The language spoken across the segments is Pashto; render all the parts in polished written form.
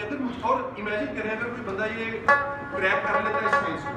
ادھر اور امیجن کریں اگر کوئی بندہ یہ کریک کر لیتا ہے اس سائنس کو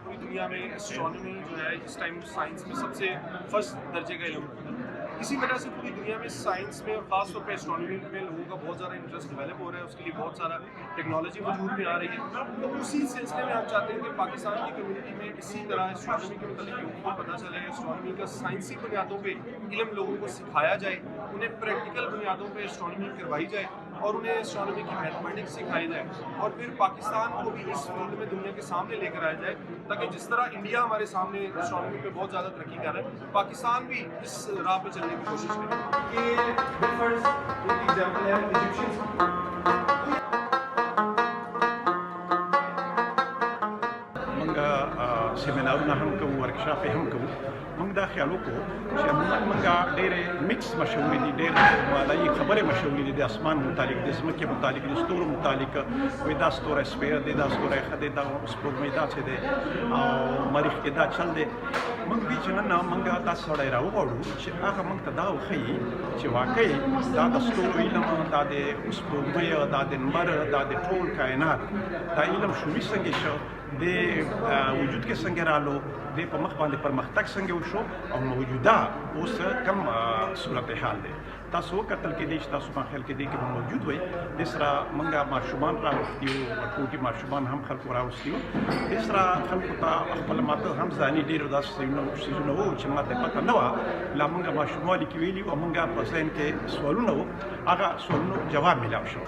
پوری دنیا میں اسٹرانومی جو ہے اس ٹائم سائنس میں سب سے فرسٹ درجے کا علم ہے. اسی وجہ سے پوری دنیا میں سائنس میں اور خاص طور پہ اسٹرانومی میں لوگوں کا بہت زیادہ انٹرسٹ ڈیولپ ہو رہا ہے. اس کے لیے بہت سارا ٹیکنالوجی وجود میں آ رہی ہے. تو اسی سلسلے میں ہم چاہتے ہیں کہ پاکستان کی کمیونٹی میں اسی طرح اسٹرانومی کے متعلق لوگوں کو پتہ چلے, اسٹرانومی کا سائنسی بنیادوں پہ علم لوگوں کو سکھایا جائے, انہیں پریکٹیکل بنیادوں پہ اسٹرانومی کروائی جائے اور انہیں اسٹرانومی کی میتھمیٹکس سکھائی جائے, اور پھر پاکستان کو بھی اس فیلڈ میں دنیا کے سامنے لے کر آیا جائے, تاکہ جس طرح انڈیا ہمارے سامنے اسٹرانومی پہ بہت زیادہ ترقی کر رہا ہے, پاکستان بھی اس راہ پہ چلنے کی کوشش کرے. یہ ڈفرنس ایک ایگزامپل ہے ایجپشنز کی. منگا سیمینارونه هم کوو, ورکشاپ هم کوو. موږ دا خیال وکړو چې موږ ډېرې مکس مشهورې دي, ډېر والایي خبرې مشهورې دي د اسمان متعلق, د ځمکې متعلق, د ستورو متعلق. وایي دا ستوری سپیر دی, دا ستوری ښه دی, دا سپوږمۍ داسې دی او مریخ کې دا چل دی. موږ وایي چې نن موږ دا سړی راوغواړو چې هغه موږ ته دا وښیي چې واقعي دا د ستورو علم, دا د سپوږمۍ, دا د لمر, دا د ټول کائنات دا علم شعوري څنګه شو, د وجود کې څنګه رالو, د په مخ باندې پرمختګ څنګه وشو او موجوده اوس کوم صورتحال دی. تاسو وکتل کېدای شي تاسو په خیال کې دی کې موجود وي. د سره موږ ماشومان راوستي وو, ټوټي ماشومان هم خلکو راوستي وو. د سره خلکو ته خپل ماته هم ځاني ډېرو داسې څیزونه وو چې ماته پته نه وه. لا موږ ماشوموالي کې ویلي او موږ په ذهن کې سوالونه وو, هغه سوالونو جواب میلاو شو.